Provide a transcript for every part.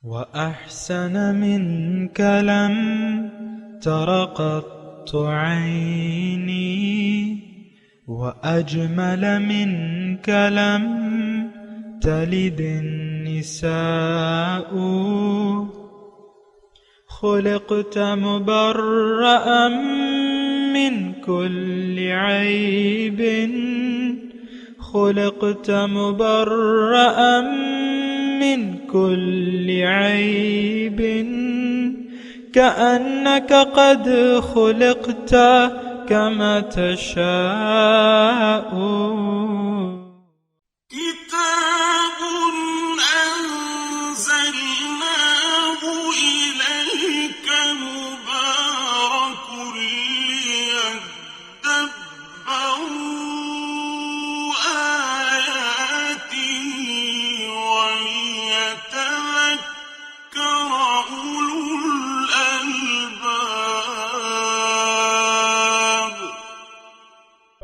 وأحسن منك لم تر قط عيني وأجمل منك لم تلد النساء خلقت مبرأ من كل عيب خلقت مبرأ من كل عيب كأنك قد خلقت كما تشاء كتاب أنزلناه إليك مبارك ليدبروا آياته وليتذكر أولو الألباب۔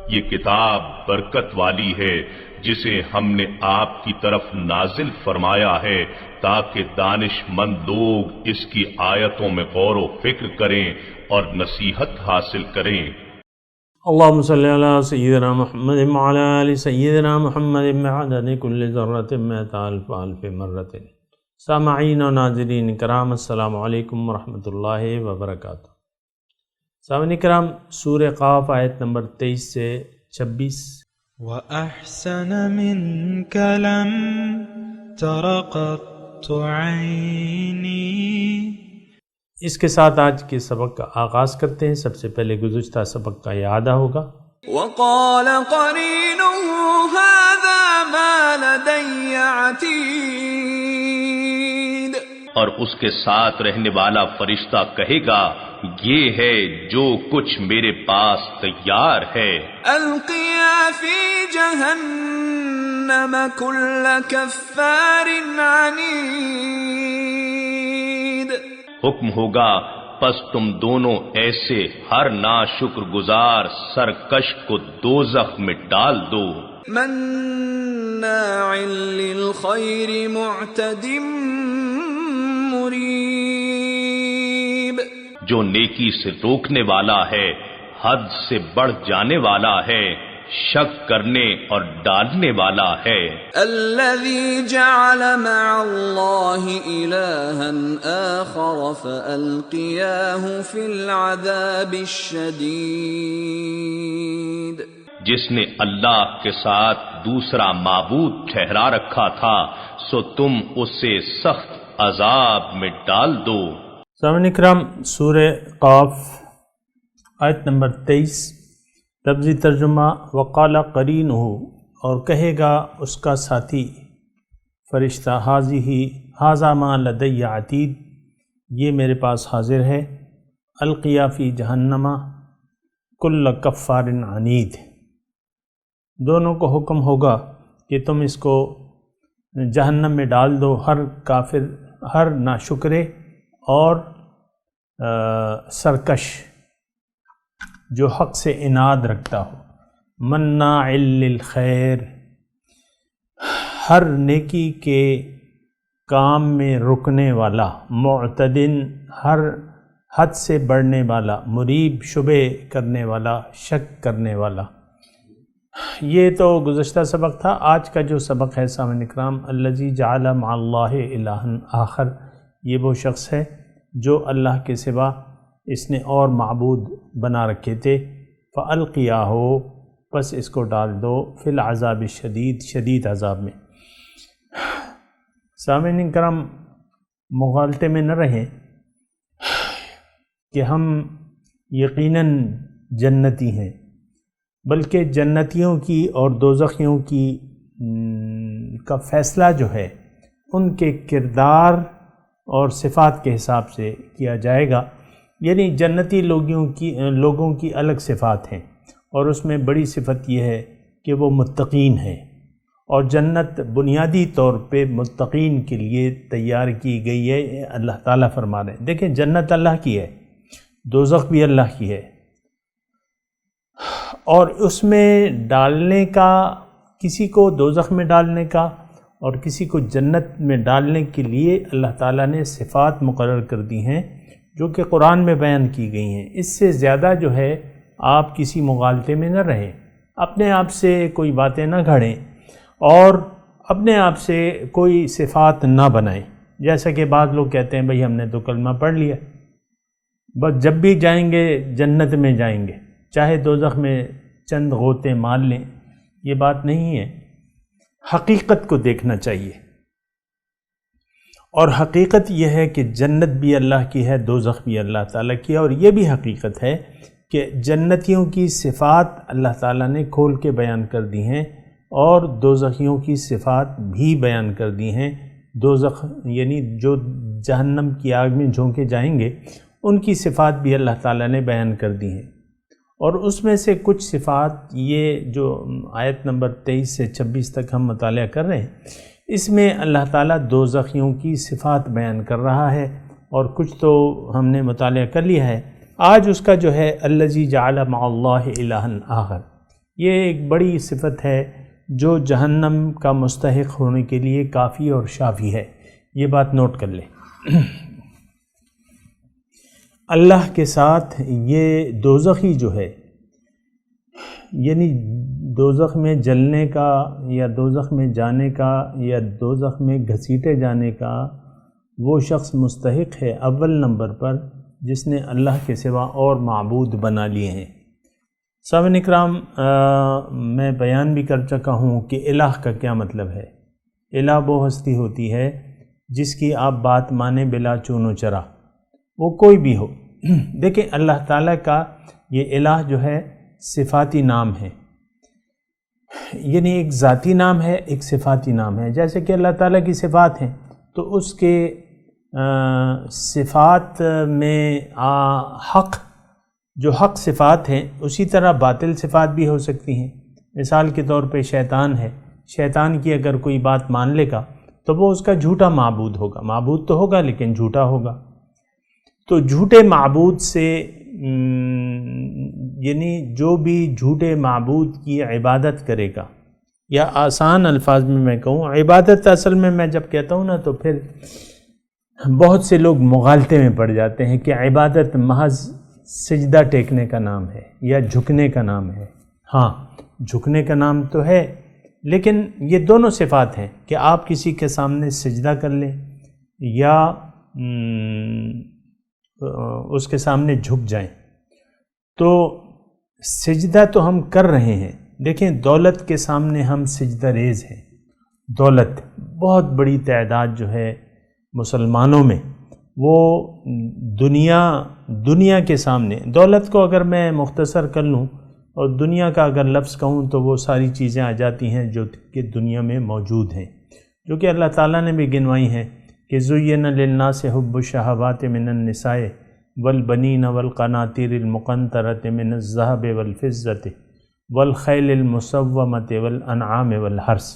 یہ کتاب برکت والی ہے جسے ہم نے آپ کی طرف نازل فرمایا ہے تاکہ دانش مند لوگ اس کی آیتوں میں غور و فکر کریں اور نصیحت حاصل کریں۔ اللهم صل على سيدنا محمد وعلى آل سيدنا محمد بعدد كل ذرة مئة ألف مرة۔ سامعین و ناظرین کرام، السلام علیکم ورحمۃ اللہ وبرکاتہ۔ سامعین کرام، سورہ قاف آیت نمبر 23 سے 26۔ وأحسن منك لم تر قط عيني۔ اس کے ساتھ آج کے سبق کا آغاز کرتے ہیں۔ سب سے پہلے گزشتہ سبق کا اعادہ ہوگا۔ وقال قرينه هذا ما لدي عتيد۔ اور اس کے ساتھ رہنے والا فرشتہ کہے گا یہ ہے جو کچھ میرے پاس تیار ہے۔ القيا في جهنم كل كفار عنيد۔ حکم ہوگا پس تم دونوں ایسے ہر ناشکر گزار سرکش کو دوزخ میں ڈال دو۔ مناع للخير معتد مريب۔ جو نیکی سے روکنے والا ہے، حد سے بڑھ جانے والا ہے، شک کرنے اور ڈالنے والا ہے۔ الذي جعل مع الله إلها آخر فألقياه في العذاب الشديد۔ جس نے اللہ کے ساتھ دوسرا معبود ٹھہرا رکھا تھا سو تم اسے سخت عذاب میں ڈال دو۔ سامعین اکرام، سورہ قاف آیت نمبر 23، لفظی ترجمہ وقال قرینہ، اور کہے گا اس کا ساتھی فرشتہ ھذا ما لدی عتید، یہ میرے پاس حاضر ہے۔ القیا فی جہنم کل کفار عنید، دونوں کو حکم ہوگا کہ تم اس کو جہنم میں ڈال دو، ہر کافر، ہر ناشکرے اور سرکش جو حق سے عناد رکھتا ہو۔ مناع للخیر، ہر نیکی کے کام میں رکنے والا، معتدن ہر حد سے بڑھنے والا، مریب شبے کرنے والا، شک کرنے والا۔ یہ تو گزشتہ سبق تھا۔ آج کا جو سبق ہے سامعین اکرام، الذی جعل مع اللہ الہا آخر، یہ وہ شخص ہے جو اللہ کے سوا اس نے اور معبود بنا رکھے تھے۔ فَأَلْقِيَاهُ، پس اس کو ڈال دو، فی العذاب الشدید، شدید عذاب میں۔ سامعین کرام، مغالطے میں نہ رہیں کہ ہم یقیناً جنتی ہیں، بلکہ جنتیوں کی اور دوزخیوں کی کا فیصلہ جو ہے ان کے کردار اور صفات کے حساب سے کیا جائے گا۔ یعنی جنتی لوگوں کی الگ صفات ہیں، اور اس میں بڑی صفت یہ ہے کہ وہ متقین ہیں، اور جنت بنیادی طور پہ متقین کے لیے تیار کی گئی ہے، اللہ تعالیٰ فرما رہے ہیں۔ دیکھیں، جنت اللہ کی ہے، دوزخ بھی اللہ کی ہے، اور اس میں ڈالنے کا، کسی کو دوزخ میں ڈالنے کا اور کسی کو جنت میں ڈالنے کے لیے اللہ تعالیٰ نے صفات مقرر کر دی ہیں جو کہ قرآن میں بیان کی گئی ہیں۔ اس سے زیادہ جو ہے آپ کسی مغالطے میں نہ رہیں، اپنے آپ سے کوئی باتیں نہ گھڑیں اور اپنے آپ سے کوئی صفات نہ بنائیں۔ جیسا کہ بعض لوگ کہتے ہیں بھئی ہم نے تو کلمہ پڑھ لیا، بس جب بھی جائیں گے جنت میں جائیں گے، چاہے دوزخ میں چند غوطے مار لیں۔ یہ بات نہیں ہے، حقیقت کو دیکھنا چاہیے، اور حقیقت یہ ہے کہ جنت بھی اللہ کی ہے، دوزخ بھی اللہ تعالیٰ کی ہے، اور یہ بھی حقیقت ہے کہ جنتیوں کی صفات اللہ تعالیٰ نے کھول کے بیان کر دی ہیں اور دوزخیوں کی صفات بھی بیان کر دی ہیں۔ دوزخ یعنی جو جہنم کی آگ میں جھونکے جائیں گے ان کی صفات بھی اللہ تعالیٰ نے بیان کر دی ہیں، اور اس میں سے کچھ صفات یہ جو آیت نمبر 23 سے 26 تک ہم مطالعہ کر رہے ہیں، اس میں اللہ تعالیٰ دوزخیوں کی صفات بیان کر رہا ہے، اور کچھ تو ہم نے مطالعہ کر لیا ہے۔ آج اس کا جو ہے الذی جعل مع اللہ الہا آخر، یہ ایک بڑی صفت ہے جو جہنم کا مستحق ہونے کے لیے کافی اور شافی ہے۔ یہ بات نوٹ کر لیں۔ اللہ کے ساتھ یہ دوزخی جو ہے، یعنی دوزخ میں جلنے کا یا دوزخ میں جانے کا یا دوزخ میں گھسیٹے جانے کا وہ شخص مستحق ہے اول نمبر پر جس نے اللہ کے سوا اور معبود بنا لیے ہیں۔ سامعین اکرام، میں بیان بھی کر چکا ہوں کہ الہ کا کیا مطلب ہے۔ الہ وہ ہستی ہوتی ہے جس کی آپ بات مانیں بلا چون و چرا، وہ کوئی بھی ہو۔ دیکھیں اللہ تعالیٰ کا یہ الہ جو ہے صفاتی نام ہے، یعنی ایک ذاتی نام ہے، ایک صفاتی نام ہے۔ جیسے کہ اللہ تعالیٰ کی صفات ہیں تو اس کے صفات میں حق، جو حق صفات ہیں، اسی طرح باطل صفات بھی ہو سکتی ہیں۔ مثال کے طور پہ شیطان ہے، شیطان کی اگر کوئی بات مان لے گا تو وہ اس کا جھوٹا معبود ہوگا، معبود تو ہوگا لیکن جھوٹا ہوگا۔ تو جھوٹے معبود سے یعنی جو بھی جھوٹے معبود کی عبادت کرے گا، یا آسان الفاظ میں کہوں، عبادت اصل میں جب کہتا ہوں نا تو پھر بہت سے لوگ مغالطے میں پڑ جاتے ہیں کہ عبادت محض سجدہ ٹیکنے کا نام ہے یا جھکنے کا نام ہے۔ ہاں، جھکنے کا نام تو ہے، لیکن یہ دونوں صفات ہیں کہ آپ کسی کے سامنے سجدہ کر لیں یا اس کے سامنے جھک جائیں۔ تو سجدہ تو ہم کر رہے ہیں، دیکھیں دولت کے سامنے ہم سجدہ ریز ہیں۔ دولت بہت بڑی تعداد جو ہے مسلمانوں میں، وہ دنیا کے سامنے، دولت کو اگر میں مختصر کر لوں اور دنیا کا اگر لفظ کہوں تو وہ ساری چیزیں آ جاتی ہیں جو کہ دنیا میں موجود ہیں، جو کہ اللہ تعالیٰ نے بھی گنوائی ہیں کہ زُيِّنَ لِلنَّاسِ حُبُّ الشَّهَوَاتِ مِنَ النِّسَاءِ وَالْبَنِينَ وَالْقَنَاطِيرِ الْمُقَنطَرَةِ مِنَ الذَّهَبِ وَالْفِضَّةِ وَالْخَيْلِ الْمُسَوَّمَةِ وَالْأَنْعَامِ وَالْحَرْثِ،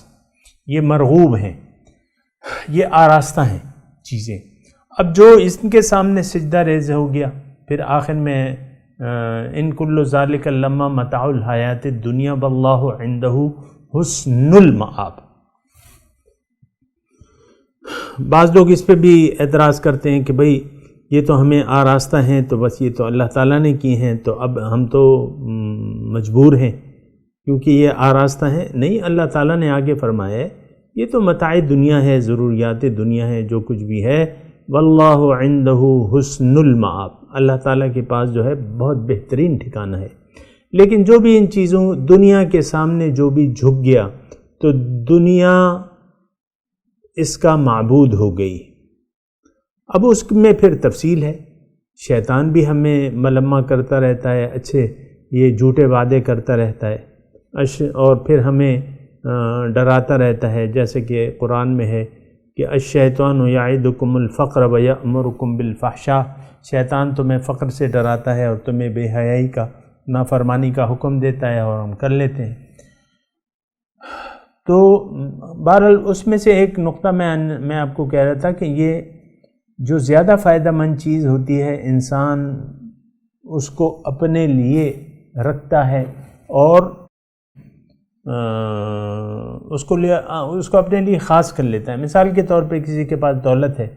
یہ مرغوب ہیں، یہ آراستہ ہیں چیزیں۔ اب جو اس کے سامنے سجدہ ریز ہو گیا، پھر آخر میں ان کل ذالک لما متاع الحیات الدنیا واللہ عندہ حسن المآب۔ بعض لوگ اس پہ بھی اعتراض کرتے ہیں کہ بھئی یہ تو ہمیں آراستہ ہیں، تو بس یہ تو اللہ تعالیٰ نے کی ہیں، تو اب ہم تو مجبور ہیں کیونکہ یہ آراستہ ہیں۔ نہیں، اللہ تعالیٰ نے آگے فرمایا ہے یہ تو متاع دنیا ہے، ضروریات دنیا ہے، جو کچھ بھی ہے، واللہ عندہ حسن المآب، اللہ تعالیٰ کے پاس جو ہے بہت بہترین ٹھکانہ ہے۔ لیکن جو بھی ان چیزوں دنیا کے سامنے جو بھی جھک گیا تو دنیا اس کا معبود ہو گئی۔ اب اس میں پھر تفصیل ہے، شیطان بھی ہمیں ملمہ کرتا رہتا ہے، اچھے یہ جھوٹے وعدے کرتا رہتا ہے، اور پھر ہمیں ڈراتا رہتا ہے، جیسے کہ قرآن میں ہے کہ الشیطان یعدکم الفقر ویأمرکم بالفحشاء، شیطان تمہیں فقر سے ڈراتا ہے اور تمہیں بے حیائی کا، نافرمانی کا حکم دیتا ہے، اور ہم کر لیتے ہیں۔ تو بہرحال اس میں سے ایک نقطہ میں آپ کو کہہ رہا تھا کہ یہ جو زیادہ فائدہ مند چیز ہوتی ہے انسان اس کو اپنے لیے رکھتا ہے اور اس کو اپنے لیے خاص کر لیتا ہے۔ مثال کے طور پہ کسی کے پاس دولت ہے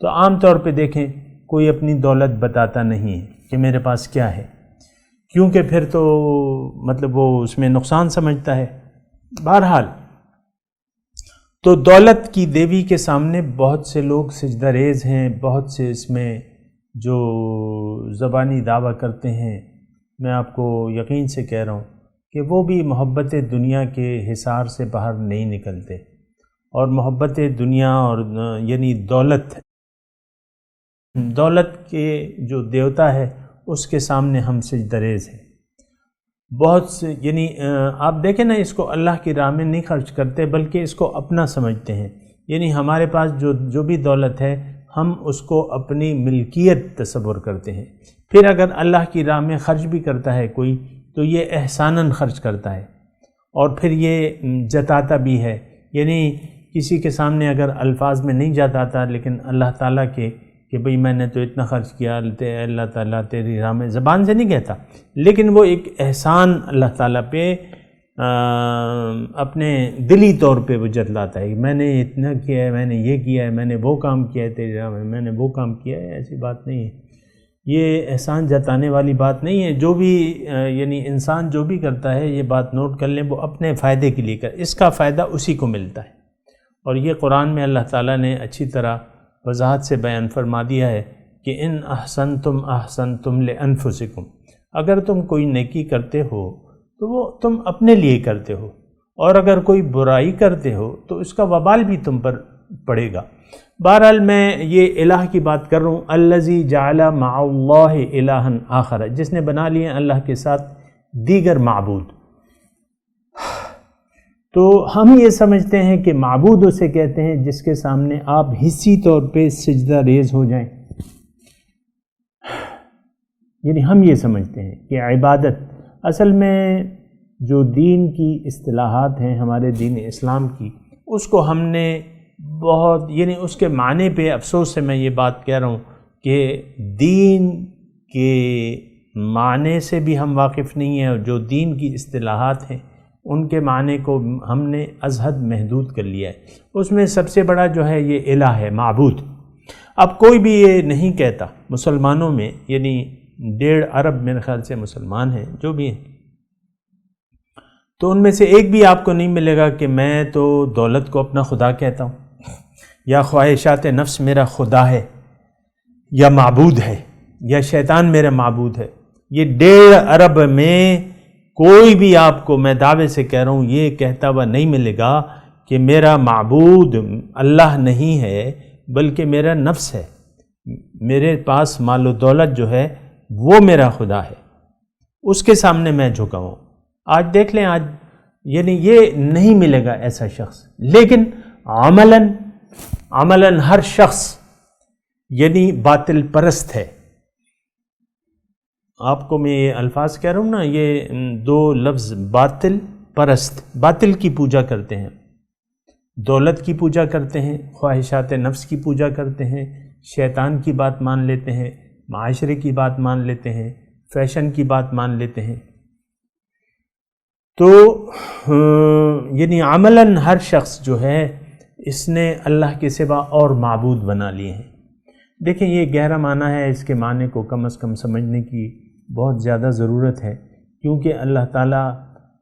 تو عام طور پہ دیکھیں کوئی اپنی دولت بتاتا نہیں ہے کہ میرے پاس کیا ہے، کیونکہ پھر تو مطلب وہ اس میں نقصان سمجھتا ہے۔ بہرحال تو دولت کی دیوی کے سامنے بہت سے لوگ سجدہ ریز ہیں، بہت سے اس میں جو زبانی دعویٰ کرتے ہیں۔ میں آپ کو یقین سے کہہ رہا ہوں کہ وہ بھی محبت دنیا کے حصار سے باہر نہیں نکلتے، اور محبت دنیا اور یعنی دولت کے جو دیوتا ہے اس کے سامنے ہم سجدہ ریز ہیں۔ بہت سے یعنی آپ دیکھیں نا، اس کو اللہ کی راہ میں نہیں خرچ کرتے بلکہ اس کو اپنا سمجھتے ہیں۔ یعنی ہمارے پاس جو بھی دولت ہے ہم اس کو اپنی ملکیت تصور کرتے ہیں۔ پھر اگر اللہ کی راہ میں خرچ بھی کرتا ہے کوئی تو یہ احساناً خرچ کرتا ہے، اور پھر یہ جتاتا بھی ہے۔ یعنی کسی کے سامنے اگر الفاظ میں نہیں جتاتا لیکن اللہ تعالیٰ کے کہ بھئی میں نے تو اتنا خرچ کیا، اللہ تعالیٰ تیری راہ میں، زبان سے نہیں کہتا، لیکن وہ ایک احسان اللہ تعالیٰ پہ اپنے دلی طور پہ وہ جتلاتا ہے کہ میں نے اتنا کیا ہے، میں نے یہ کیا ہے، میں نے وہ کام کیا ہے تیری راہ میں نے وہ کام کیا ہے۔ ایسی بات نہیں ہے، یہ احسان جتانے والی بات نہیں ہے۔ جو بھی یعنی انسان جو بھی کرتا ہے، یہ بات نوٹ کر لیں، وہ اپنے فائدے کے لیے اس کا فائدہ اسی کو ملتا ہے۔ اور یہ قرآن میں اللہ تعالیٰ نے اچھی طرح وضاحت سے بیان فرما دیا ہے کہ ان احسنتم احسنتم لانفسکم، اگر تم کوئی نیکی کرتے ہو تو وہ تم اپنے لیے کرتے ہو، اور اگر کوئی برائی کرتے ہو تو اس کا وبال بھی تم پر پڑے گا۔ بہرحال میں یہ الہ کی بات کر رہا ہوں، الذی جعل مع اللہ الہا آخر، جس نے بنا لیے اللہ کے ساتھ دیگر معبود۔ تو ہم یہ سمجھتے ہیں کہ معبود اسے کہتے ہیں جس کے سامنے آپ حصی طور پہ سجدہ ریز ہو جائیں، یعنی ہم یہ سمجھتے ہیں کہ عبادت اصل میں جو دین کی اصطلاحات ہیں ہمارے دین اسلام کی، اس کو ہم نے بہت یعنی اس کے معنی پہ افسوس سے میں یہ بات کہہ رہا ہوں کہ دین کے معنی سے بھی ہم واقف نہیں ہیں، اور جو دین کی اصطلاحات ہیں ان کے معنی کو ہم نے از حد محدود کر لیا ہے۔ اس میں سب سے بڑا جو ہے یہ الہ ہے، معبود۔ اب کوئی بھی یہ نہیں کہتا مسلمانوں میں، یعنی 1.5 ارب میرے خیال سے مسلمان ہیں جو بھی ہیں، تو ان میں سے ایک بھی آپ کو نہیں ملے گا کہ میں تو دولت کو اپنا خدا کہتا ہوں، یا خواہشات نفس میرا خدا ہے یا معبود ہے، یا شیطان میرا معبود ہے۔ یہ 1.5 ارب میں کوئی بھی آپ کو، میں دعوے سے کہہ رہا ہوں، یہ کہتا ہوا نہیں ملے گا کہ میرا معبود اللہ نہیں ہے بلکہ میرا نفس ہے، میرے پاس مال و دولت جو ہے وہ میرا خدا ہے، اس کے سامنے میں جھکا ہوں۔ آج دیکھ لیں، آج یعنی یہ نہیں ملے گا ایسا شخص، لیکن عملاً ہر شخص یعنی باطل پرست ہے۔ آپ کو میں یہ الفاظ کہہ رہا ہوں نا، یہ 2 لفظ، باطل پرست، باطل کی پوجا کرتے ہیں، دولت کی پوجا کرتے ہیں، خواہشات نفس کی پوجا کرتے ہیں، شیطان کی بات مان لیتے ہیں، معاشرے کی بات مان لیتے ہیں، فیشن کی بات مان لیتے ہیں۔ تو یعنی عملاً ہر شخص جو ہے اس نے اللہ کے سوا اور معبود بنا لیے ہیں۔ دیکھیں یہ گہرا معنی ہے، اس کے معنی کو کم از کم سمجھنے کی بہت زیادہ ضرورت ہے، کیونکہ اللہ تعالیٰ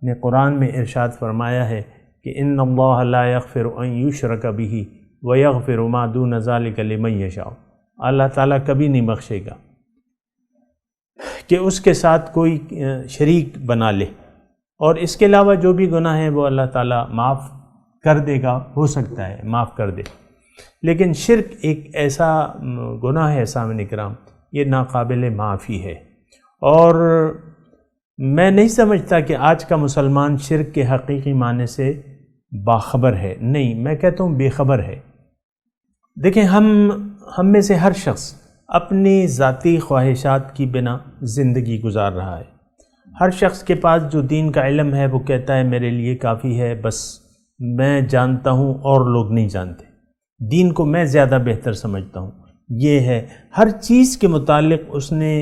نے قرآن میں ارشاد فرمایا ہے کہ ان اللہ لا یغفر ان یشرک بہ ویغفر ما دون ذلک لمن یشاء، اللہ تعالیٰ کبھی نہیں بخشے گا کہ اس کے ساتھ کوئی شریک بنا لے، اور اس کے علاوہ جو بھی گناہ ہیں وہ اللہ تعالیٰ معاف کر دے گا، ہو سکتا ہے معاف کر دے۔ لیکن شرک ایک ایسا گناہ ہے سامعین کرام، یہ ناقابل معافی ہے، اور میں نہیں سمجھتا کہ آج کا مسلمان شرک کے حقیقی معنی سے باخبر ہے، نہیں، میں کہتا ہوں بے خبر ہے۔ دیکھیں ہم میں سے ہر شخص اپنی ذاتی خواہشات کی بنا زندگی گزار رہا ہے۔ ہر شخص کے پاس جو دین کا علم ہے وہ کہتا ہے میرے لیے کافی ہے، بس میں جانتا ہوں اور لوگ نہیں جانتے، دین کو میں زیادہ بہتر سمجھتا ہوں، یہ ہے۔ ہر چیز کے متعلق اس نے،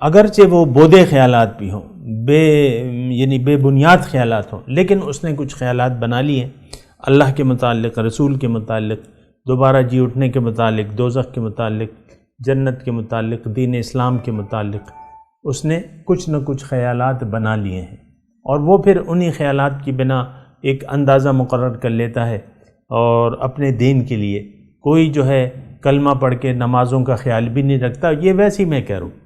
اگرچہ وہ بودے خیالات بھی ہوں، بے بنیاد خیالات ہوں، لیکن اس نے کچھ خیالات بنا لیے اللہ کے متعلق، رسول کے متعلق، دوبارہ جی اٹھنے کے متعلق، دوزخ کے متعلق، جنت کے متعلق، دین اسلام کے متعلق اس نے کچھ نہ کچھ خیالات بنا لیے ہیں، اور وہ پھر انہی خیالات کی بنا ایک اندازہ مقرر کر لیتا ہے، اور اپنے دین کے لیے کوئی جو ہے کلمہ پڑھ کے نمازوں کا خیال بھی نہیں رکھتا۔ یہ ویسے ہی میں کہہ رہا ہوں،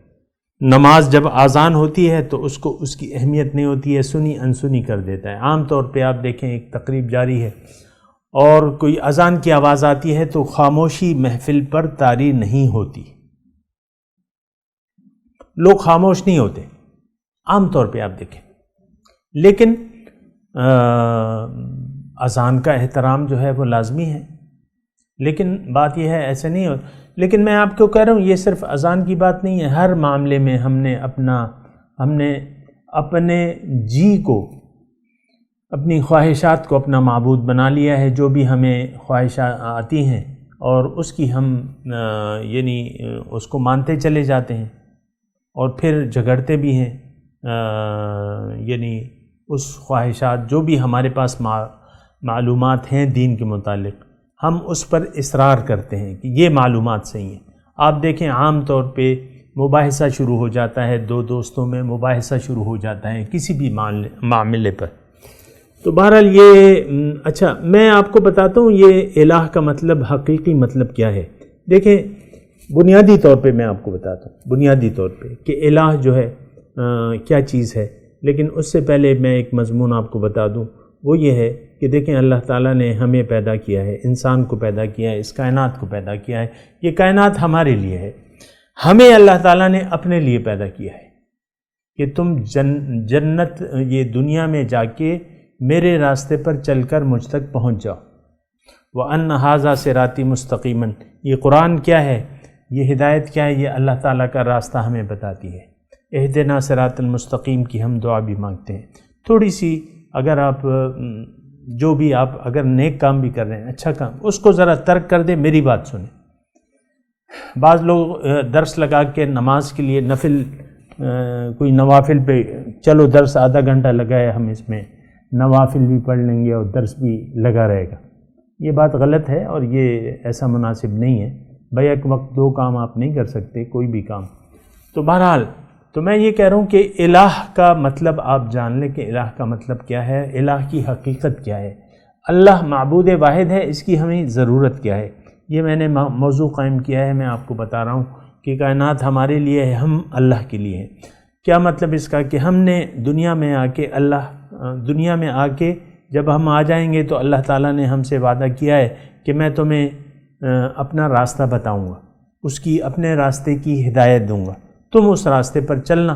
نماز جب اذان ہوتی ہے تو اس کو اس کی اہمیت نہیں ہوتی ہے، سنی انسنی کر دیتا ہے۔ عام طور پہ آپ دیکھیں ایک تقریب جاری ہے اور کوئی اذان کی آواز آتی ہے تو خاموشی محفل پر طاری نہیں ہوتی، لوگ خاموش نہیں ہوتے عام طور پہ آپ دیکھیں، لیکن اذان کا احترام جو ہے وہ لازمی ہے۔ لیکن بات یہ ہے ایسے نہیں ہو، لیکن میں آپ کو کہہ رہا ہوں یہ صرف اذان کی بات نہیں ہے، ہر معاملے میں ہم نے اپنے جی کو، اپنی خواہشات کو اپنا معبود بنا لیا ہے، جو بھی ہمیں خواہشات آتی ہیں اور اس کی ہم یعنی اس کو مانتے چلے جاتے ہیں اور پھر جھگڑتے بھی ہیں، یعنی اس خواہشات جو بھی ہمارے پاس معلومات ہیں دین کے متعلق، ہم اس پر اصرار کرتے ہیں کہ یہ معلومات صحیح ہیں۔ آپ دیکھیں عام طور پہ مباحثہ شروع ہو جاتا ہے، دو دوستوں میں مباحثہ شروع ہو جاتا ہے کسی بھی معاملے پر۔ تو بہرحال یہ اچھا میں آپ کو بتاتا ہوں یہ الہ کا مطلب، حقیقی مطلب کیا ہے۔ دیکھیں بنیادی طور پہ میں آپ کو بتاتا ہوں بنیادی طور پہ کہ الہ جو ہے کیا چیز ہے، لیکن اس سے پہلے میں ایک مضمون آپ کو بتا دوں، وہ یہ ہے کہ دیکھیں اللہ تعالیٰ نے ہمیں پیدا کیا ہے، انسان کو پیدا کیا ہے، اس کائنات کو پیدا کیا ہے، یہ کائنات ہمارے لیے ہے، ہمیں اللہ تعالیٰ نے اپنے لیے پیدا کیا ہے کہ تم جنت یہ دنیا میں جا کے میرے راستے پر چل کر مجھ تک پہنچ جاؤ۔ وَأَنَّ هَذَا صِرَاطِي مُسْتَقِيمًا، یہ قرآن کیا ہے، یہ ہدایت کیا ہے، یہ اللہ تعالیٰ کا راستہ ہمیں بتاتی ہے۔ اہدنا صراط المستقیم کی ہم دعا بھی مانگتے ہیں۔ تھوڑی سی اگر آپ جو بھی آپ اگر نیک کام بھی کر رہے ہیں، اچھا کام، اس کو ذرا ترک کر دیں، میری بات سنیں۔ بعض لوگ درس لگا کے نماز کے لیے نفل کوئی نوافل پہ چلو درس آدھا گھنٹہ لگائے، ہم اس میں نوافل بھی پڑھ لیں گے اور درس بھی لگا رہے گا، یہ بات غلط ہے اور یہ ایسا مناسب نہیں ہے۔ بیک وقت دو کام آپ نہیں کر سکتے، کوئی بھی کام۔ تو بہرحال تو میں یہ کہہ رہا ہوں کہ الہ کا مطلب آپ جان لیں کہ الہ کا مطلب کیا ہے، الہ کی حقیقت کیا ہے، اللہ معبود واحد ہے، اس کی ہمیں ضرورت کیا ہے۔ یہ میں نے موضوع قائم کیا ہے، میں آپ کو بتا رہا ہوں کہ کائنات ہمارے لیے ہے، ہم اللہ کے لیے ہیں۔ کیا مطلب اس کا کہ ہم نے دنیا میں آ کے جب ہم آ جائیں گے تو اللہ تعالیٰ نے ہم سے وعدہ کیا ہے کہ میں تمہیں اپنا راستہ بتاؤں گا، اس کی اپنے راستے کی ہدایت دوں گا، تم اس راستے پر چلنا،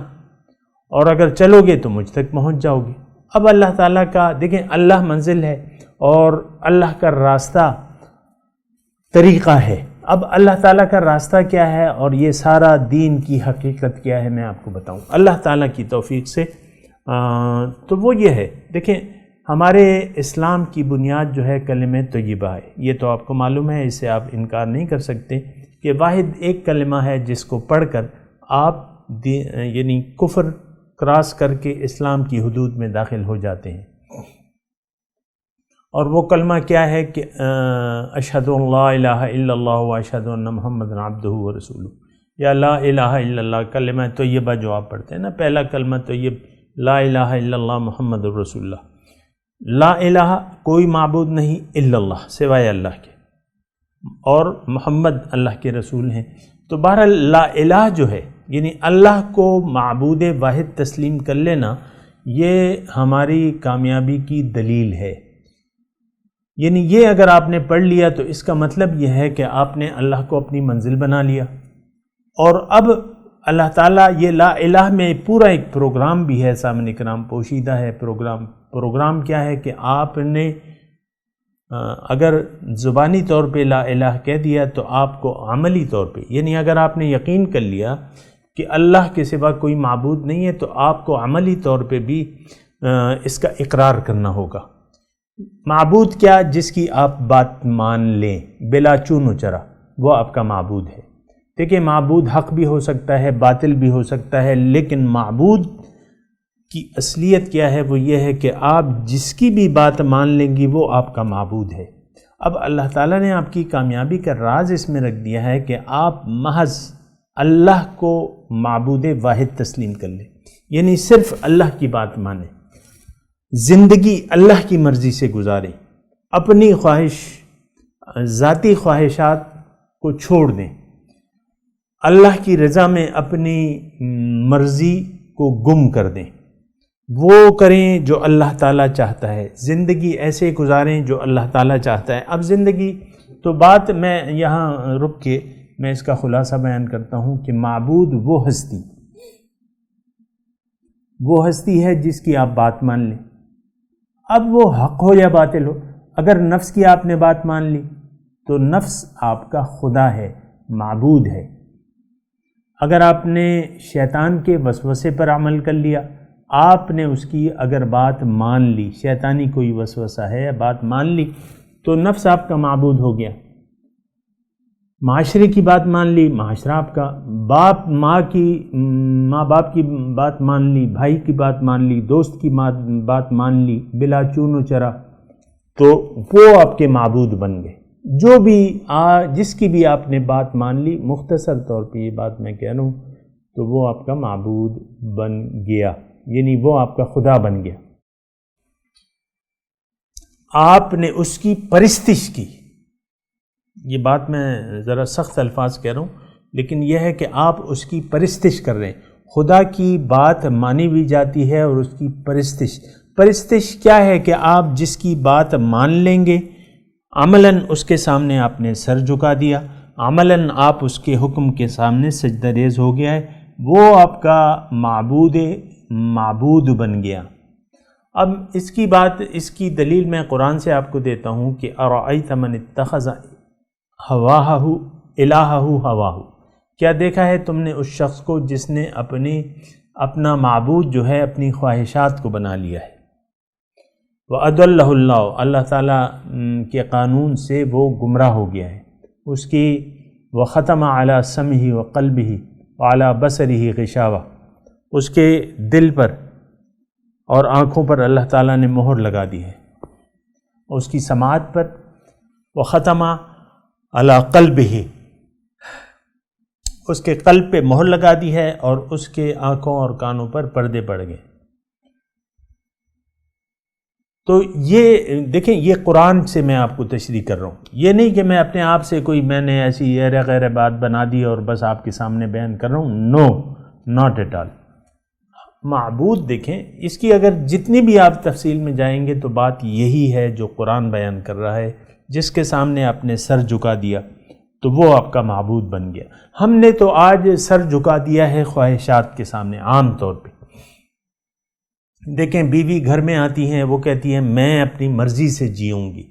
اور اگر چلو گے تو مجھ تک پہنچ جاؤ گے۔ اب اللہ تعالیٰ کا دیکھیں، اللہ منزل ہے اور اللہ کا راستہ طریقہ ہے۔ اب اللہ تعالیٰ کا راستہ کیا ہے اور یہ سارا دین کی حقیقت کیا ہے، میں آپ کو بتاؤں اللہ تعالیٰ کی توفیق سے۔ تو وہ یہ ہے، دیکھیں ہمارے اسلام کی بنیاد جو ہے کلمہ طیبہ ہے، یہ تو آپ کو معلوم ہے، اس سے آپ انکار نہیں کر سکتے کہ واحد ایک کلمہ ہے جس کو پڑھ کر آپ یعنی کفر کراس کر کے اسلام کی حدود میں داخل ہو جاتے ہیں۔ اور وہ کلمہ کیا ہے کہ اشہد ان لا الہ الا اللہ و اشہد ان محمد عبدہ و رسولہ، یا لا الہ الا اللہ کلمہ طیبہ جو آپ پڑھتے ہیں نا، پہلا کلمہ طیب لا الہ الا اللہ محمد الرسول اللہ، لا الہ کوئی معبود نہیں الا اللہ سوائے اللہ کے، اور محمد اللہ کے رسول ہیں۔ تو بہرحال لا الہ جو ہے یعنی اللہ کو معبود واحد تسلیم کر لینا، یہ ہماری کامیابی کی دلیل ہے۔ یعنی یہ اگر آپ نے پڑھ لیا تو اس کا مطلب یہ ہے کہ آپ نے اللہ کو اپنی منزل بنا لیا، اور اب اللہ تعالیٰ یہ لا الہ میں پورا ایک پروگرام بھی ہے، سامنے کرام پوشیدہ ہے پروگرام کیا ہے کہ آپ نے اگر زبانی طور پہ لا الہ کہہ دیا تو آپ کو عملی طور پہ، یعنی اگر آپ نے یقین کر لیا کہ اللہ کے سوا کوئی معبود نہیں ہے تو آپ کو عملی طور پہ بھی اس کا اقرار کرنا ہوگا۔ معبود کیا؟ جس کی آپ بات مان لیں بلا چون و چرا، وہ آپ کا معبود ہے۔ دیکھیں معبود حق بھی ہو سکتا ہے، باطل بھی ہو سکتا ہے، لیکن معبود کی اصلیت کیا ہے؟ وہ یہ ہے کہ آپ جس کی بھی بات مان لیں گی وہ آپ کا معبود ہے۔ اب اللہ تعالیٰ نے آپ کی کامیابی کا راز اس میں رکھ دیا ہے کہ آپ محض اللہ کو معبود واحد تسلیم کر لیں، یعنی صرف اللہ کی بات مانیں، زندگی اللہ کی مرضی سے گزاریں، اپنی ذاتی خواہشات کو چھوڑ دیں، اللہ کی رضا میں اپنی مرضی کو گم کر دیں، وہ کریں جو اللہ تعالیٰ چاہتا ہے، زندگی ایسے گزاریں جو اللہ تعالیٰ چاہتا ہے۔ اب زندگی تو بات میں یہاں رک کے میں اس کا خلاصہ بیان کرتا ہوں کہ معبود وہ ہستی ہے جس کی آپ بات مان لیں، اب وہ حق ہو یا باطل ہو۔ اگر نفس کی آپ نے بات مان لی تو نفس آپ کا خدا ہے، معبود ہے۔ اگر آپ نے شیطان کے وسوسے پر عمل کر لیا، آپ نے اس کی اگر بات مان لی، شیطانی کوئی وسوسہ ہے بات مان لی، تو نفس آپ کا معبود ہو گیا۔ معاشرے کی بات مان لی، معاشرہ آپ کا، ماں باپ کی بات مان لی، بھائی کی بات مان لی، دوست کی بات مان لی بلا چون و چرا، تو وہ آپ کے معبود بن گئے۔ جو بھی جس کی بھی آپ نے بات مان لی، مختصر طور پہ یہ بات میں کہہ رہا ہوں، تو وہ آپ کا معبود بن گیا، یعنی وہ آپ کا خدا بن گیا۔ آپ نے اس کی پرستش کی، یہ بات میں ذرا سخت الفاظ کہہ رہا ہوں، لیکن یہ ہے کہ آپ اس کی پرستش کر رہے ہیں۔ خدا کی بات مانی بھی جاتی ہے اور اس کی پرستش کیا ہے کہ آپ جس کی بات مان لیں گے، عملاً اس کے سامنے آپ نے سر جھکا دیا، عملاً آپ اس کے حکم کے سامنے سجدہ ریز ہو گیا ہے، وہ آپ کا معبود بن گیا۔ اب اس کی دلیل میں قرآن سے آپ کو دیتا ہوں کہ ارأیت من اتخذ الہہ ہواہ، کیا دیکھا ہے تم نے اس شخص کو جس نے اپنا معبود جو ہے اپنی خواہشات کو بنا لیا ہے۔ وَأَضَلَّهُ اللَّهُ، اللہ تعالیٰ کے قانون سے وہ گمراہ ہو گیا ہے، اس کی وَخَتَمَ عَلَى سَمْعِهِ وَقَلْبِهِ وَعَلَى بَصَرِهِ غِشَاوَةٌ، اس کے دل پر اور آنکھوں پر اللہ تعالیٰ نے مہر لگا دی ہے، اس کی سماعت پر، وَخَتَمَ عَلَى قَلْبِهِ، اس کے قلب پہ مہر لگا دی ہے، اور اس کے آنکھوں اور کانوں پر پردے پڑ گئے۔ تو یہ دیکھیں، یہ قرآن سے میں آپ کو تشریح کر رہا ہوں، یہ نہیں کہ میں اپنے آپ سے میں نے ایسی غیر بات بنا دی اور بس آپ کے سامنے بیان کر رہا ہوں، نو، ناٹ ایٹ آل۔ معبود دیکھیں، اس کی اگر جتنی بھی آپ تفصیل میں جائیں گے تو بات یہی ہے جو قرآن بیان کر رہا ہے، جس کے سامنے آپ نے سر جھکا دیا تو وہ آپ کا معبود بن گیا۔ ہم نے تو آج سر جھکا دیا ہے خواہشات کے سامنے عام طور پہ۔ دیکھیں، بیوی گھر میں آتی ہیں، وہ کہتی ہیں میں اپنی مرضی سے جیوں گی،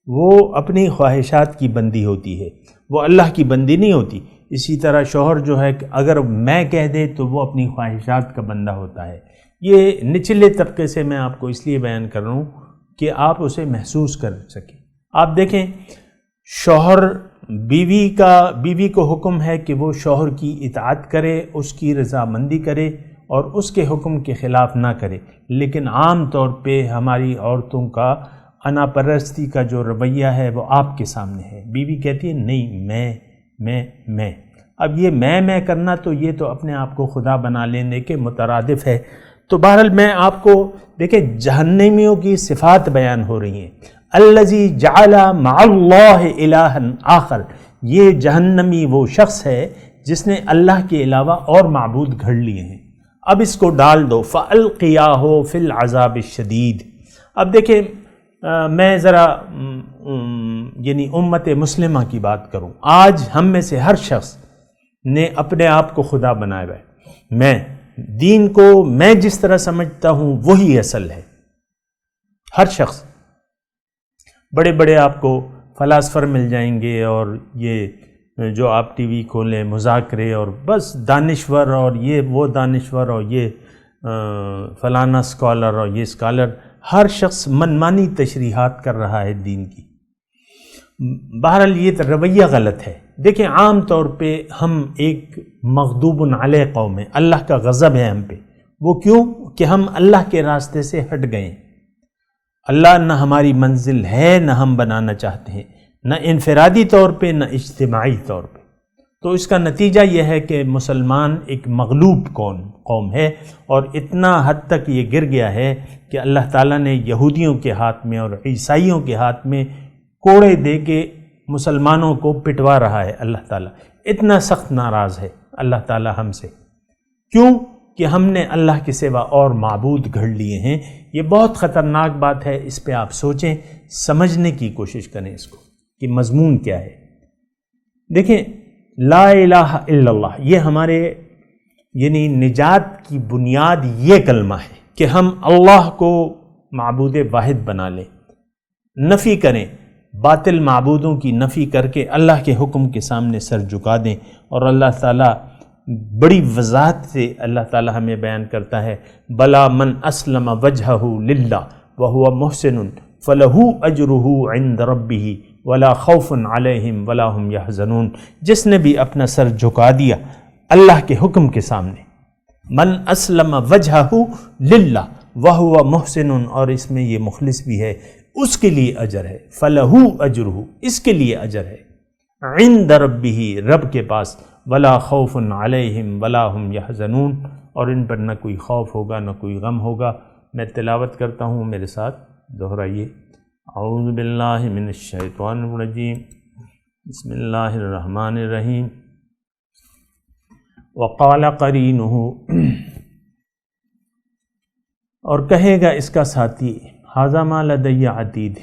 وہ اپنی خواہشات کی بندی ہوتی ہے، وہ اللہ کی بندی نہیں ہوتی۔ اسی طرح شوہر جو ہے اگر میں کہہ دے تو وہ اپنی خواہشات کا بندہ ہوتا ہے۔ یہ نچلے طبقے سے میں آپ کو اس لیے بیان کر رہا ہوں کہ آپ اسے محسوس کر سکیں۔ آپ دیکھیں، شوہر بیوی کو حکم ہے کہ وہ شوہر کی اطاعت کرے، اس کی رضامندی کرے اور اس کے حکم کے خلاف نہ کرے، لیکن عام طور پہ ہماری عورتوں کا انا پرستی کا جو رویہ ہے وہ آپ کے سامنے ہے۔ بیوی کہتی ہے نہیں، میں اب یہ میں کرنا تو یہ تو اپنے آپ کو خدا بنا لینے کے مترادف ہے۔ تو بہرحال میں آپ کو دیکھیں، جہنمیوں کی صفات بیان ہو رہی ہیں۔ الذی جعل مع اللہ الہا آخر، یہ جہنمی وہ شخص ہے جس نے اللہ کے علاوہ اور معبود گھڑ لیے ہیں۔ اب اس کو ڈال دو، فَأَلْقِيَاهُ فِي الْعَذَابِ الشَّدِيدِ۔ اب دیکھیں، میں ذرا یعنی امت مسلمہ کی بات کروں، آج ہم میں سے ہر شخص نے اپنے آپ کو خدا بنایا ہوا ہے۔ میں دین کو میں جس طرح سمجھتا ہوں وہی اصل ہے۔ ہر شخص، بڑے بڑے آپ کو فلاسفر مل جائیں گے، اور یہ جو آپ ٹی وی کھولیں مذاکرے، اور بس دانشور، اور یہ وہ دانشور، اور یہ فلانا اسکالر اور یہ اسکالر، ہر شخص منمانی تشریحات کر رہا ہے دین کی۔ بہرحال یہ رویہ غلط ہے۔ دیکھیں، عام طور پہ ہم ایک مغضوب علیہ قوم ہے، اللہ کا غضب ہے ہم پہ۔ وہ کیوں کہ ہم اللہ کے راستے سے ہٹ گئے۔ اللہ نہ ہماری منزل ہے، نہ ہم بنانا چاہتے ہیں، نہ انفرادی طور پہ نہ اجتماعی طور پہ۔ تو اس کا نتیجہ یہ ہے کہ مسلمان ایک مغلوب قوم ہے، اور اتنا حد تک یہ گر گیا ہے کہ اللہ تعالیٰ نے یہودیوں کے ہاتھ میں اور عیسائیوں کے ہاتھ میں کوڑے دے کے مسلمانوں کو پٹوا رہا ہے۔ اللہ تعالیٰ اتنا سخت ناراض ہے اللہ تعالیٰ ہم سے، کیوں کہ ہم نے اللہ کے سوا اور معبود گھڑ لیے ہیں۔ یہ بہت خطرناک بات ہے، اس پہ آپ سوچیں، سمجھنے کی کوشش کریں اس کو کہ مضمون کیا ہے۔ دیکھیں، لا الہ الا اللہ یہ ہمارے یعنی نجات کی بنیاد یہ کلمہ ہے کہ ہم اللہ کو معبود واحد بنا لیں، نفی کریں، باطل معبودوں کی نفی کر کے اللہ کے حکم کے سامنے سر جھکا دیں۔ اور اللہ تعالیٰ بڑی وضاحت سے اللہ تعالیٰ ہمیں بیان کرتا ہے، بلا من اسلم وجہہ للہ وہو محسن فلہ اجرہ عند ربہ ولا خوف علیہم ولا ہم یحزنون۔ جس نے بھی اپنا سر جھکا دیا اللہ کے حکم کے سامنے، من اسلم وجہہ للہ وہو محسن، اور اس میں یہ مخلص بھی ہے، اس کے لیے اجر ہے، فلہ اجرہ اس کے لیے اجر ہے، عند ربہ رب کے پاس، ولا خوف علیہم ولا ہم یحزنون، اور ان پر نہ کوئی خوف ہوگا نہ کوئی غم ہوگا۔ میں تلاوت کرتا ہوں، میرے ساتھ دہرائیے۔ اعوذ باللہ من الشیطان الرجیم، بسم اللہ الرحمن الرحیم۔ وقال قرینہ، اور کہے گا اس کا ساتھی، ھذا ما لدی عتید،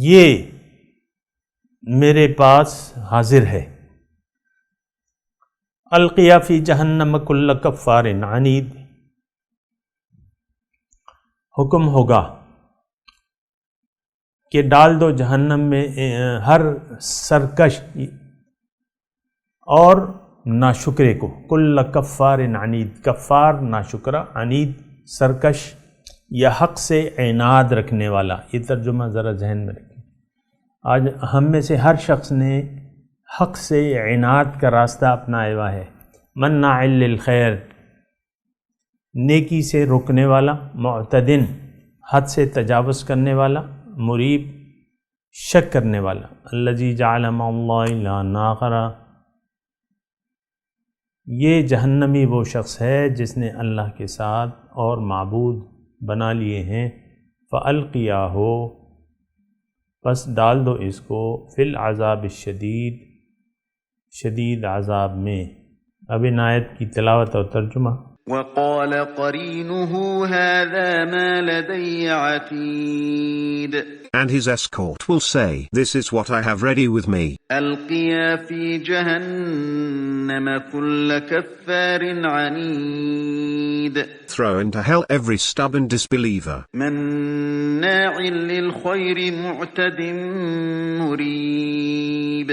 یہ میرے پاس حاضر ہے۔ القیا فی جہنم کل کفار عنید، حکم ہوگا کہ ڈال دو جہنم میں ہر سرکش اور ناشکرے کو، کل کفار عنید، کفار ناشکرہ، عنید سرکش یا حق سے عناد رکھنے والا۔ یہ ترجمہ ذرا ذہن میں رکھیں۔ آج ہم میں سے ہر شخص نے حق سے عناد کا راستہ اپنایا ہوا ہے۔ مناع للخیر، نیکی سے روکنے والا، معتدن حد سے تجاوز کرنے والا، مریب شک کرنے والا، الذی جعل مع اللہ الہا آخر، یہ جہنمی وہ شخص ہے جس نے اللہ کے ساتھ اور معبود بنا لیے ہیں۔ فَأَلْقِيَاهُ، پس ڈال دو اس کو، فی العذاب الشدید، شدید عذاب میں۔ اب ان آیت کی تلاوت اور ترجمہ۔ وقال قرينه هذا ما لدي عتيد. And his escort will say, this is what I have ready with me. ألقيا في جهنم كل كفار عنيد. Throw into hell every stubborn disbeliever. مناع للخير معتد مريب.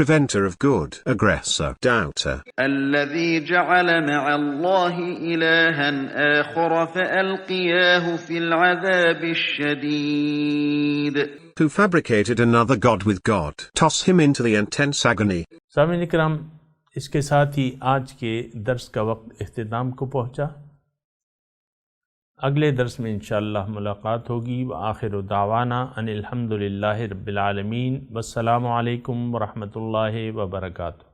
Preventer of good, aggressor, doubter. الذي جعل مع الله إلها آخر فألقياه في العذاب الشديد. Who fabricated another god with God. Toss him into the intense agony. سامعین کرام، اس کے ساتھ ہی آج کے درس کا وقت اختتام کو پہنچا۔ اگلے درس میں انشاءاللہ ملاقات ہوگی۔ وآخر دعوانا ان الحمدللہ رب العالمین، والسلام علیکم ورحمۃ اللہ وبرکاتہ۔